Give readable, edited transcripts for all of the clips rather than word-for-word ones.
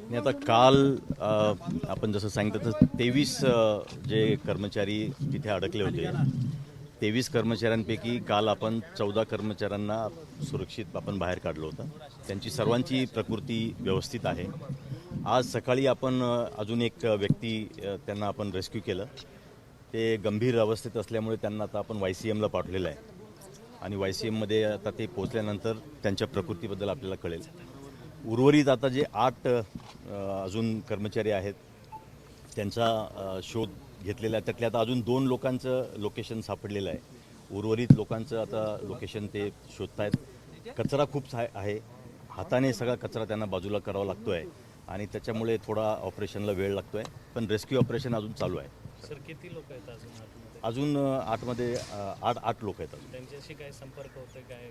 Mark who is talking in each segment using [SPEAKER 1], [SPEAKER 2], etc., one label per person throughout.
[SPEAKER 1] आणि आता काल आपण जसं सांगितलं तर 23 जे कर्मचारी तिथे अडकले होते, 23 कर्मचाऱ्यांपैकी काल आपण 14 कर्मचाऱ्यांना सुरक्षित आपण बाहेर काढलं होतं. त्यांची सर्वांची प्रकृती व्यवस्थित आहे. आज सकाळी आपण अजून एक व्यक्ती त्यांना आपण रेस्क्यू केलं. ते गंभीर अवस्थेत असल्यामुळे त्यांना आता आपण YCMला पाठवलेलं आहे आणि YCMमध्ये आता ते पोहोचल्यानंतर त्यांच्या प्रकृतीबद्दल आपल्याला कळेल. उर्वरित आता जे 8 अजून कर्मचारी आहेत त्यांचा शोध घेतलेला आहे. त्यातल्या आता अजून 2 लोकांचं लोकेशन सापडलेलं आहे. उर्वरित लोकांचं आता लोकेशन ते शोधत आहेत. कचरा खूप आहे, हाताने सगळा कचरा त्यांना बाजूला करावा लागतो आहे आणि त्याच्यामुळे थोडा ऑपरेशनला वेळ लागतो आहे. पण रेस्क्यू ऑपरेशन अजून चालू आहे.
[SPEAKER 2] सर किती लोक आहेत
[SPEAKER 1] अजून 8मध्ये 8 लोक आहेत. अजून
[SPEAKER 2] त्यांच्याशी काय संपर्क होतोय काय?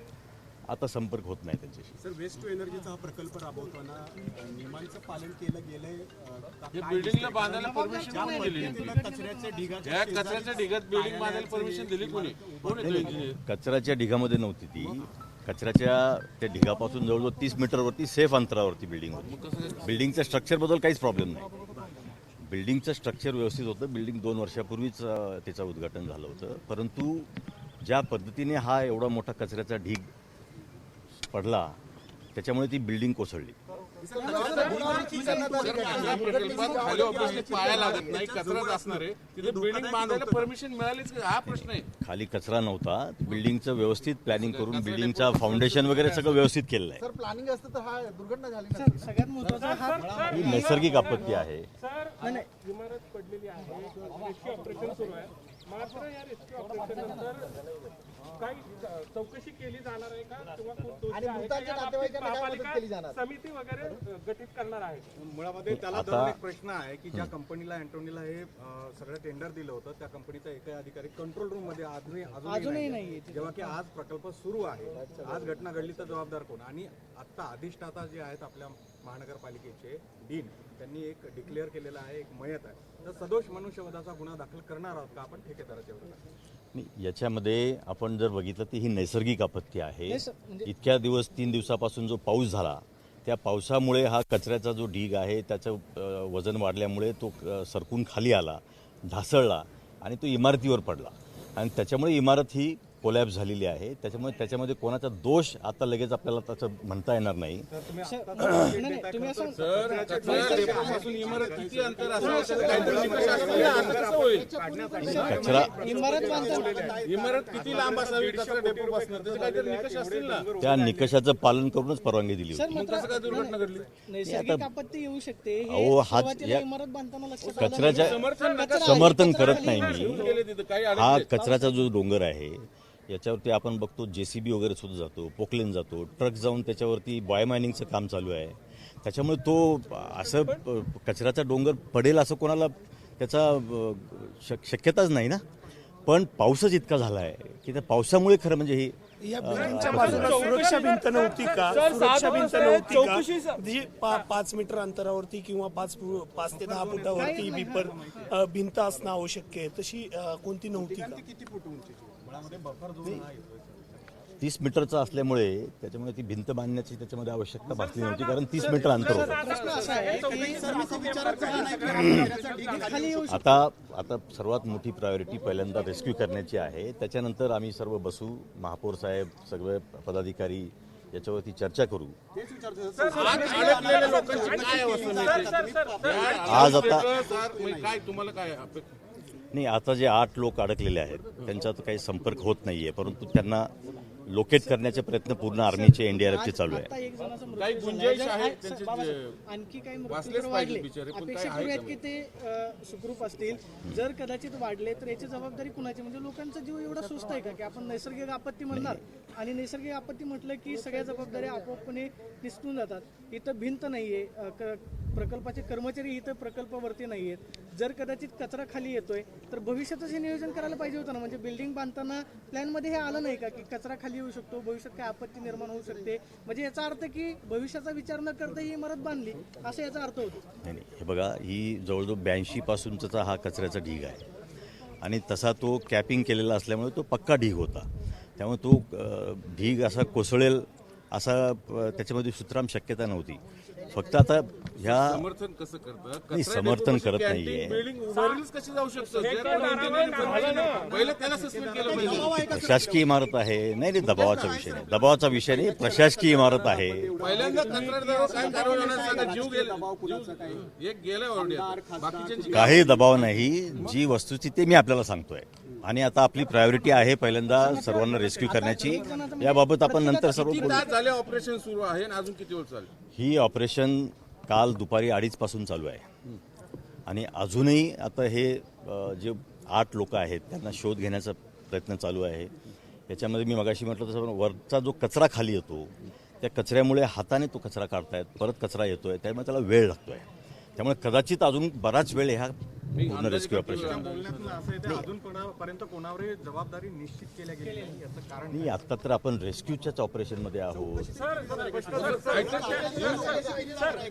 [SPEAKER 1] आता संपर्क होत नाही त्यांच्याशी.
[SPEAKER 3] सर, वेस्ट टू एनर्जीचा हा प्रकल्प राबवताना नियमांचं पालन केलं गेलंय.
[SPEAKER 4] बिल्डिंगला बांधायला परमिशन कोणी दिली?
[SPEAKER 3] कचऱ्याच्या ढिगात
[SPEAKER 4] या कचऱ्याच्या ढिगात बिल्डिंग बांधायला परमिशन दिली कोणी? कोण आहे तो इंजिनियर?
[SPEAKER 1] कचऱ्याच्या ढिगामध्ये नव्हती ती. कचऱ्याच्या त्या ढिगापासून जवळजवळ 30 मीटरवरती सेफ अंतरावरती बिल्डिंग होती. बिल्डिंगच्या स्ट्रक्चरबद्दल काहीच प्रॉब्लेम नाही. बिल्डिंगचं स्ट्रक्चर व्यवस्थित होतं. बिल्डिंग 2 वर्षापूर्वीच त्याचं उद्घाटन झालं होतं. परंतु ज्या पद्धतीने हा एवढा मोठा कचऱ्याचा ढीग पडला त्याच्यामुळे ती बिल्डिंग कोसळली.
[SPEAKER 4] प्रकल्पात खाली ऑब्विसली पाया लागत नाही, कचराच असणार आहे. तिथे बिल्डिंग बांधायला परमिशन मिळालीच का? हा प्रश्न आहे.
[SPEAKER 1] खाली कचरा नव्हता. बिल्डिंगचं व्यवस्थित प्लॅनिंग करून बिल्डिंगचा फाउंडेशन वगैरे सगळं व्यवस्थित केलेलं आहे.
[SPEAKER 5] सर, प्लॅनिंग असतं तर हा दुर्घटना झाली नसती. सगळ्यात महत्त्वाचा हा
[SPEAKER 1] ही नैसर्गिक आपत्ती आहे.
[SPEAKER 6] इमारत पडलेली आहे, रेस्क्यू ऑपरेशन सुरू आहे. मात्र या रेस्क्यू ऑपरेशन नंतर काही चौकशी केली जाणार आहे का किंवा खूप दोषी आहे का? या बाबतीत महापालिका समिती वगैरे गठीत करणार आहे.
[SPEAKER 3] मुळामध्ये त्याला धरून एक प्रश्न आहे की ज्या कंपनीला अँटोनीला हे सगळं टेंडर दिलं होतं त्या कंपनीचा एकही अधिकारी कंट्रोल रूम मध्ये अजूनही नाही. जेव्हा की आज प्रकल्प सुरू आहे, आज घटना घडली तर जबाबदार कोण? आणि आता अधिष्ठाता जे आहेत आपल्या महानगरपालिकेचे डीन, त्यांनी एक डिक्लेअर केलेला आहे, एक मयत आहे. तर सदोष मनुष्यवधाचा गुन्हा दाखल करणार आहोत का आपण ठेकेदाराच्या विरोधात?
[SPEAKER 1] याच्यामध्ये आपण जर बघितलं तर ही नैसर्गिक आपत्ती आहे. इतक्या दिवस 3 दिवसापासून जो पाऊस झाला त्या पावसामुळे हा कचऱ्याचा जो ढीग आहे त्याचं वजन वाढल्यामुळे तो सरकून खाली आला, ढासळला आणि तो इमारतीवर पडला आणि त्याच्यामुळे इमारत ही कोलॅप्स झालेली आहे. त्याच्यामुळे त्याच्यामध्ये कोणाचा दोष आता लगेच आपल्याला तसं म्हणता येणार नाही. कचरा
[SPEAKER 4] इमारत किती लांब असावी कचरा डेपोपासून, त्याचे काहीतरी निकष असतील ना.
[SPEAKER 1] त्या निकषाचं पालन करूनच परवानगी दिली होती.
[SPEAKER 4] मग कसं काय दुर्घटना घडली?
[SPEAKER 5] नैसर्गिक आपत्ती येऊ शकते.
[SPEAKER 1] अहो, हा
[SPEAKER 5] इमारत बांधताना लक्षात आलं
[SPEAKER 1] कचऱ्याच्या समर्थन करत नाही मी.
[SPEAKER 4] गेले तिथं काही
[SPEAKER 1] हा कचऱ्याचा जो डोंगर आहे याच्यावरती आपण बघतो JCB वगैरे सुद्धा जातो, पोकलेन जातो, ट्रक जाऊन त्याच्यावरती बॉय मायनिंगचं काम चालू आहे. त्याच्यामुळे तो असं कचऱ्याचा डोंगर पडेल असं कोणाला त्याचा शक्यताच नाही ना. पण पाऊसच इतका झाला आहे की त्या पावसामुळे खरं म्हणजे ही
[SPEAKER 7] या बिल्डिंगच्या बाजूला सुरक्षा भिंत नव्हती का? सुरक्षा भिंत नव्हती का? जी 5 मीटर अंतरावरती किंवा 5 ते 10 फुटावरती भिंत असणं आवश्यक आहे, तशी कोणती नव्हती का?
[SPEAKER 3] किती फूट उंचीची? मुळामध्ये बफर झोन आहे.
[SPEAKER 1] 30 मीटरचा असल्यामुळे त्याच्यामुळे ती भिंत बांधण्याची त्याच्यामध्ये आवश्यकता भासली नव्हती, कारण 30 मीटर अंतर होतं. आता सर्वात मोठी प्रायोरिटी पहिल्यांदा रेस्क्यू करण्याची आहे. त्याच्यानंतर आम्ही सर्व बसू, महापौर साहेब, सगळे पदाधिकारी याच्यावरती चर्चा करू. आज आता
[SPEAKER 4] काय तुम्हाला काय
[SPEAKER 1] नाही, आता जे 8 लोक अडकलेले आहेत त्यांचा तर काही संपर्क होत नाहीये, परंतु त्यांना लोकेट करण्याचे प्रयत्न पूर्ण आर्मीचे NDRFचे चालू आहे.
[SPEAKER 4] काही गुंजाइश आहे
[SPEAKER 5] आणखी काही मृत्यू वाढले अपेक्षा करूयात की ते सुखरूप असतील. जर कदाचित वाढले तर याची जबाबदारी कुणाची? म्हणजे लोकांचा जीव एवढा सुस्त आहे का की आपण नैसर्गिक आपत्ती म्हणणार आणि नैसर्गिक आपत्ती म्हटलं की सगळ्या जबाबदाऱ्या आपोआपणे निसटून जातात. इथं भिंत नाहीये, प्रकल्पाचे कर्मचारी इथं प्रकल्पावरती नाहीयेत. जर कदाचित कचरा खाली येतोय तर भविष्यातच हे नियोजन करायला पाहिजे होतं ना. म्हणजे बिल्डिंग बांधताना प्लॅनमध्ये हे आलं नाही का की कचरा खाली येऊ शकतो, भविष्यात काय आपत्ती निर्माण होऊ शकते? म्हणजे याचा अर्थ की भविष्याचा विचार न करता ही इमारत बांधली असं याचा अर्थ होतो.
[SPEAKER 1] नाही, हे बघा, ही जवळजवळ 82 पासूनचा हा कचऱ्याचा ढीग आहे आणि तसा तो कॅपिंग केलेला असल्यामुळे तो पक्का ढीग होता. त्यामुळे तो ढीग असा कोसळेल असा त्याच्यामध्ये सुतराम शक्यता नव्हती. फक्त आता ह्या
[SPEAKER 4] समर्थन कसं करतं?
[SPEAKER 1] नाही,
[SPEAKER 4] कचरा
[SPEAKER 1] समर्थन
[SPEAKER 4] डेपोची
[SPEAKER 1] करत
[SPEAKER 4] कॅन्टीन
[SPEAKER 1] नाहीये.
[SPEAKER 4] बिल्डिंग उभारलीच कशी जाऊ शकतं? जे कोणी इंजिनिअरिंग फर्म पहिलं त्याला सस्पेंड केलं पाहिजे.
[SPEAKER 1] प्रशासकीय इमारत आहे. नाही दबावाचा विषय नाही, दबावाचा विषय नाही, प्रशासकीय इमारत आहे.
[SPEAKER 4] पहिल्यांदा कंत्राटदार काय कारवाई होणार सांगा? जीव गेला, एक गेला ऑर्डर, बाकीच्यांची
[SPEAKER 1] काही दबाव नाही. जी वस्तुस्थिती मी आपल्याला सांगतोय आणि आता आपली प्रायोरिटी आहे पहिल्यांदा सर्वांना रेस्क्यू करण्याची. याबाबत आपण नंतर सर्व
[SPEAKER 4] किती
[SPEAKER 1] बोलू.
[SPEAKER 4] तास झाले ऑपरेशन सुरू आहे आणि अजून किती वेळ चालेल?
[SPEAKER 1] ही ऑपरेशन काल दुपारी 2:30 पासून चालू आहे आणि अजूनही आता हे जे 8 लोक आहेत त्यांना शोध घेण्याचा प्रयत्न चालू आहे. याच्यामध्ये मी मगाशी म्हटलं तसं वरचा जो कचरा खाली येतो त्या कचऱ्यामुळे हाताने तो कचरा काढतायत, परत कचरा येतोय, त्यामुळे त्याला वेळ लागतोय. त्यामुळे कदाचित अजून बराच वेळ ह्या पूर्ण रेस्क्यू ऑपरेशन.
[SPEAKER 3] बोलण्यातून असं आहे ते अजूनपर्यंत कोणावरही जबाबदारी निश्चित केल्या गेली नाही याचं कारण
[SPEAKER 1] नाही, आता तर आपण रेस्क्यूच्याच ऑपरेशनमध्ये आहोत.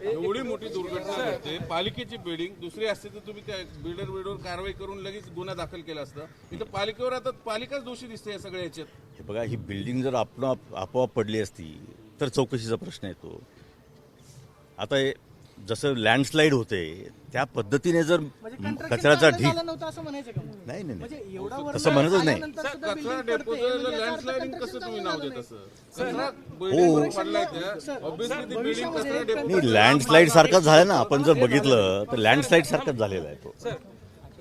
[SPEAKER 4] एवढी मोठी दुर्घटना घडते, पालिकेची बिल्डिंग दुसरी असते तर तुम्ही त्या बिल्डरवर कारवाई करून लगेच गुन्हा दाखल केला असता. इथं पालिकेवर आता पालिकाच दोषी दिसते या सगळ्या याच्यात.
[SPEAKER 1] हे बघा, ही बिल्डिंग जर आपोआप पडली असती तर चौकशीचा प्रश्न येतो. आता जसं लँडस्लाईड होते त्या पद्धतीने जर कचऱ्याचा ढीग
[SPEAKER 5] झालं नव्हतं असं म्हणायचं का?
[SPEAKER 1] नाही नाही
[SPEAKER 5] म्हणजे
[SPEAKER 1] नाही,
[SPEAKER 5] एवढा वर
[SPEAKER 1] तसं म्हणतच नाही.
[SPEAKER 5] आल्यानंतर सुद्धा
[SPEAKER 4] कचरा
[SPEAKER 5] building पडते,
[SPEAKER 4] डेपोचं
[SPEAKER 5] म्हणजे याचा अर्थ
[SPEAKER 4] लँडस्लायडिंग कसं
[SPEAKER 5] construction
[SPEAKER 4] तुम्ही
[SPEAKER 5] चांगलं
[SPEAKER 4] नाव
[SPEAKER 5] झालं
[SPEAKER 4] देत
[SPEAKER 5] नाही.
[SPEAKER 4] असं? कचरा बिल्डिंग पडलाय त्या ऑब्व्हियसली ती बिल्डिंग कचरा डेपो.
[SPEAKER 1] नाही, लँडस्लाईड सारखाच झालं ना. आपण जर बघितलं तर लँडस्लाईड सारखाच झालेला आहे तो.
[SPEAKER 6] सर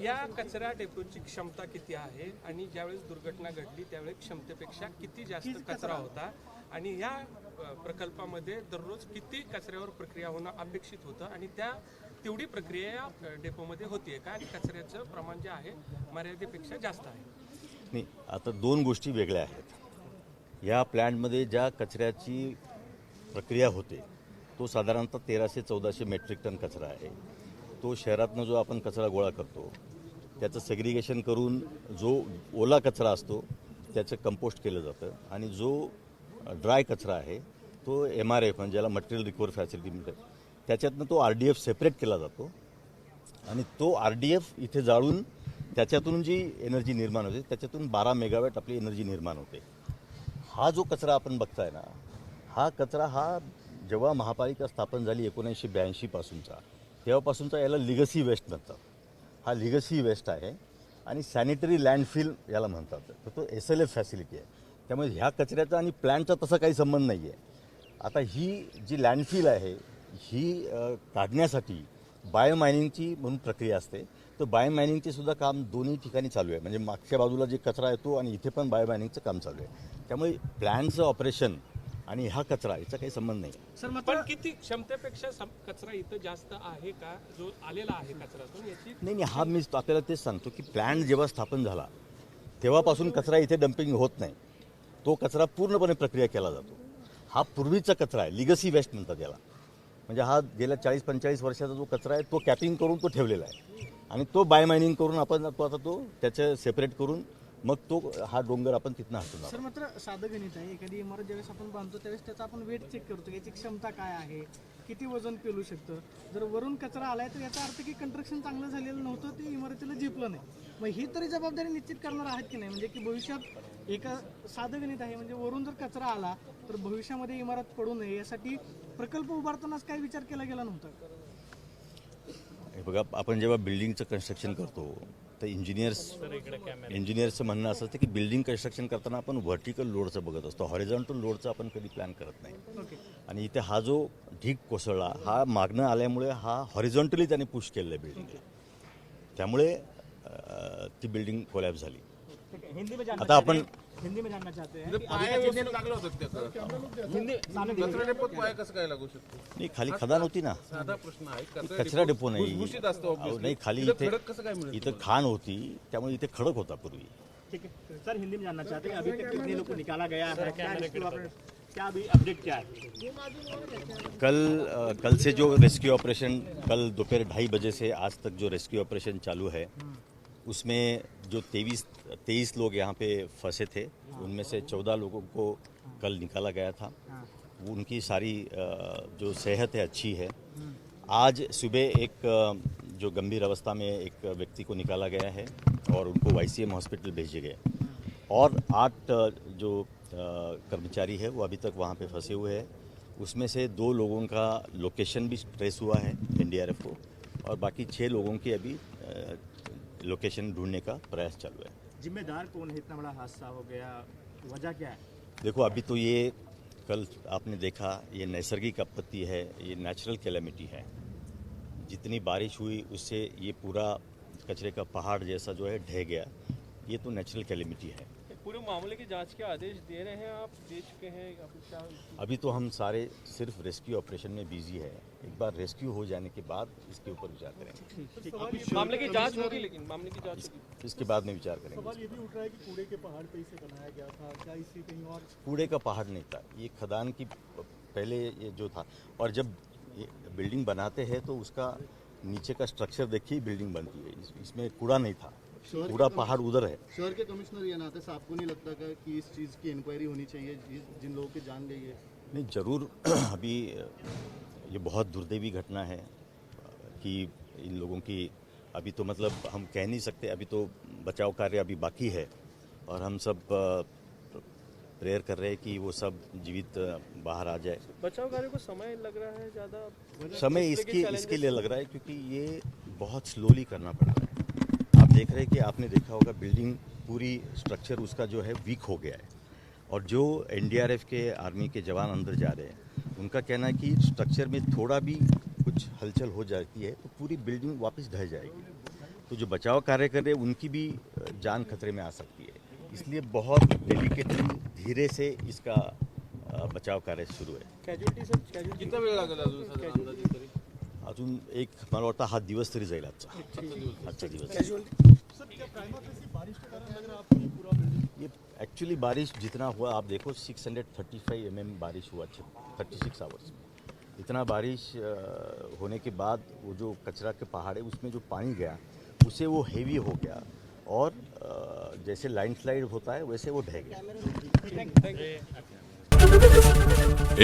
[SPEAKER 6] या कचरा डेपोची क्षमता किती आहे आणि ज्यावेळेस दुर्घटना घडली त्यावेळेस क्षमतेपेक्षा किती जास्त कचरा होता आणि या प्रकल्पामध्ये दररोज किती कचऱ्यावर प्रक्रिया होणं अपेक्षित होतं आणि त्या तेवढी प्रक्रिया या डेपोमध्ये होतीये का आणि कचऱ्याचं प्रमाण जे आहे मर्यादेपेक्षा जास्त आहे?
[SPEAKER 1] नाही, आता 2 गोष्टी वेगळ्या आहेत. या प्लॅन्टमध्ये ज्या कचऱ्याची प्रक्रिया होते तो साधारणतः 1300-1400 मेट्रिक टन कचरा आहे. तो शहरातनं जो आपण कचरा गोळा करतो त्याचं सेग्रिगेशन करून जो ओला कचरा असतो त्याचं कंपोस्ट केलं जातं आणि जो ड्राय कचरा आहे तो MRF म्हणजे ज्याला मटेरियल रिकव्हरी फॅसिलिटी म्हणतात त्याच्यातनं तो RDF सेपरेट केला जातो आणि तो RDF इथे जाळून त्याच्यातून जी एनर्जी निर्माण होते त्याच्यातून 12 मेगावॅट आपली एनर्जी निर्माण होते. हा जो कचरा आपण बघताय ना, हा कचरा हा जेव्हा महापालिका स्थापन झाली 1982 पासूनचा तेव्हापासूनचा याला लिगसी वेस्ट म्हणतात. हा लिगसी वेस्ट आहे आणि सॅनिटरी लँडफिल याला म्हणतात. तर तो SLF फॅसिलिटी आहे. त्यामुळे ह्या कचऱ्याचा आणि प्लॅन्टचा तसा काही संबंध नाही आहे. आता ही जी लँडफिल आहे ही काढण्यासाठी बायोमायनिंगची म्हणून प्रक्रिया असते. तर बायोमायनिंगचे सुद्धा काम दोन्ही ठिकाणी चालू आहे. म्हणजे मागच्या बाजूला जे कचरा येतो आणि इथे पण बायोमायनिंगचं काम चालू आहे. त्यामुळे प्लॅन्टचं ऑपरेशन आणि हा कचरा याचा काही संबंध नाही.
[SPEAKER 5] सर
[SPEAKER 6] पण
[SPEAKER 5] मात्र
[SPEAKER 6] किती क्षमतेपेक्षा कचरा इथं जास्त आहे का जो आलेला आहे कचऱ्यातून याची?
[SPEAKER 1] नाही, हा मी आपल्याला तेच सांगतो की प्लॅन्ट जेव्हा स्थापन झाला तेव्हापासून कचरा इथे डम्पिंग होत नाही. तो कचरा पूर्णपणे प्रक्रिया केला जातो. हा पूर्वीचा कचरा आहे, लिगसी वेस्ट म्हणतात याला. म्हणजे हा गेल्या 40-45 वर्षाचा जो कचरा आहे तो कॅपिंग करून तो ठेवलेला आहे आणि तो बायोमायनिंग करून आपण तो त्याचं सेपरेट करून मग तो हा डोंगर आपण तिथनं हटवणार.
[SPEAKER 5] सर मात्र साधं गणित आहे. एखादी इमारत ज्यावेळेस आपण बांधतो त्यावेळेस त्याचा आपण वेट चेक करतो, याची क्षमता काय आहे, किती वजन पेलू शकतं. जर वरून कचरा आलाय तर याचा अर्थ की कंस्ट्रक्शन चांगलं झालेलं नव्हतं, ते इमारतीला झेपलं नाही. मग ही तरी जबाबदारी निश्चित करणार आहात की नाही? म्हणजे की भविष्यात एका साधं गणित आहे, म्हणजे वरून जर कचरा आला तर भविष्यामध्ये इमारत पडू नये यासाठी प्रकल्प उभारतानाच काय विचार केला गेला नव्हता?
[SPEAKER 1] हे बघा, आपण जेव्हा बिल्डिंगचं कन्स्ट्रक्शन करतो तर इंजिनियर्सचं म्हणणं असं असतं की बिल्डिंग कन्स्ट्रक्शन करताना आपण व्हर्टिकल लोडचं बघत असतो, हॉरिझॉन्टल लोडचं आपण कधी प्लॅन करत नाही. आणि इथे हा जो ढीग कोसळला हा मागणं आल्यामुळे हा हॉरिझॉन्टली त्याने पुश केलेलं आहे बिल्डिंग. त्यामुळे ती बिल्डिंग कोलॅप्स झाली. आता आपण
[SPEAKER 4] पाया व्यवस्थित लागला होता त्याचा. कचरा डेपोत पाया कसं काय लागू शकतो?
[SPEAKER 1] नाही, खाली खदान होती ना.
[SPEAKER 4] साधा प्रश्न आहे.
[SPEAKER 1] कचरा डेपो नाही.
[SPEAKER 4] भुसभुशीत असतो
[SPEAKER 1] अहो,
[SPEAKER 4] obviously.
[SPEAKER 1] नाही, खाली
[SPEAKER 4] इथं
[SPEAKER 1] इथे
[SPEAKER 4] खडक कसं काय मिळेल?
[SPEAKER 1] इथं खाण होती त्यामुळे इथे खडक होता पूर्वी.
[SPEAKER 8] ठीक है सर, हिंदी में जानना चाहते हैं अभी तक कितने लोग को निकाला गया है, क्या अभी अपडेट क्या है?
[SPEAKER 1] कल से जो रेस्क्यू ऑपरेशन कल दोपहर 2:30 बजे से आज तक जो रेस्क्यू ऑपरेशन चालू है उसमें जो 23 लोग यहाँ पे फंसे थे उनमें से 14 लोगों को कल निकाला गया था. उनकी सारी जो सेहत है अच्छी है. आज सुबह एक जो गंभीर अवस्था में एक व्यक्ति को निकाला गया है और उनको YCM हॉस्पिटल भेजे गए और 8 जो कर्मचारी है वो अभी तक वहाँ पे फंसे हुए हैं उसमें से 2 लोगों का लोकेशन भी ट्रेस हुआ है एनडीआरएफ को, और बाकी 6 लोगों की अभी लोकेशन ढूंढने का प्रयास चालू है।
[SPEAKER 8] जिम्मेदार कौन है? इतना बड़ा हादसा हो गया, वजह क्या है?
[SPEAKER 1] देखो, अभी तो ये कल आपने देखा, ये नैसर्गिक आपत्ति है, ये नेचुरल कैलेमिटी है। जितनी बारिश हुई उससे ये पूरा कचरे का पहाड़ जैसा जो है ढह गया, ये तो नेचुरल कैलेमिटी है।
[SPEAKER 6] पूरे मामले की जांच के आदेश दे रहे हैं, आप दे चुके हैं या फिर क्या?
[SPEAKER 1] अभी तो हम सारे सिर्फ रेस्क्यू ऑपरेशन में बिजी है। एक बार रेस्क्यू हो जाने के बाद इसके ऊपर विचार करेंगे।
[SPEAKER 6] मामले की जांच होगी, लेकिन मामले की जांच होगी।
[SPEAKER 1] इसके बाद में विचार करेंगे।
[SPEAKER 9] सवाल ये भी उठ रहा है कि कूड़े के पहाड़ पे इसे बनाया गया था, क्या इसे कहीं और?
[SPEAKER 1] कूड़े का पहाड़ नहीं था, ये खदान की पहले ये जो था, और जब ये बिल्डिंग बनाते हैं तो उसका नीचे का स्ट्रक्चर देखिए बिल्डिंग बनती है, इसमें कूड़ा नहीं था, पूरा पहाड़ उधर है।
[SPEAKER 9] शहर के कमिश्नर ये नाते से आपको नहीं लगता कि इस चीज़ की इंक्वायरी होनी चाहिए जिन लोगों की जान गई है?
[SPEAKER 1] नहीं, जरूर। अभी ये बहुत दुर्दैवी घटना है कि इन लोगों की अभी तो मतलब हम कह नहीं सकते, अभी तो बचाव कार्य अभी बाकी है, और हम सब प्रेयर कर रहे हैं कि वो सब जीवित बाहर आ जाए।
[SPEAKER 6] बचाव कार्य को समय लग रहा है ज़्यादा?
[SPEAKER 1] समय इसके लिए लग रहा है क्योंकि ये बहुत स्लोली करना पड़ रहा है। आप देख रहे हैं कि आपने देखा होगा बिल्डिंग पूरी स्ट्रक्चर उसका जो है वीक हो गया है, और जो एनडीआरएफ के आर्मी के जवान अंदर जा रहे हैं उनका कहना है कि स्ट्रक्चर में थोड़ा भी कुछ हलचल हो जाती है तो पूरी बिल्डिंग वापस ढह जाएगी। तो जो बचाव कार्य कर रहे हैं उनकी भी जान खतरे में आ सकती है, इसलिए बहुत डेलिकेटली धीरे से इसका बचाव कार्य सुरू आहे.
[SPEAKER 4] किती वेळ लागेल अजून साधारण अंदाजे तरी?
[SPEAKER 1] अजून एक मला वाटतं हा दिवस तरी जाईल आजचा दिवस. ये एक्चुअली बारिश जितना हुआ आप देखो 635 mm बारिश हुआ 36 आवर्स में. इतना बारिश होने के बाद वो जो कचरा के पहाड़ है उसमें जो पानी गया उसे वो हेवी हो गया और जैसे लैंडस्लाइड होता है वैसे वो ढह गया.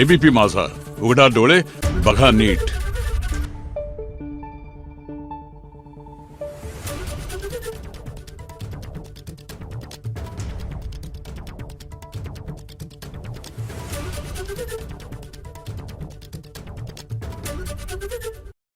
[SPEAKER 10] एबीपी माझा, उघडा डोळे बघा नीट.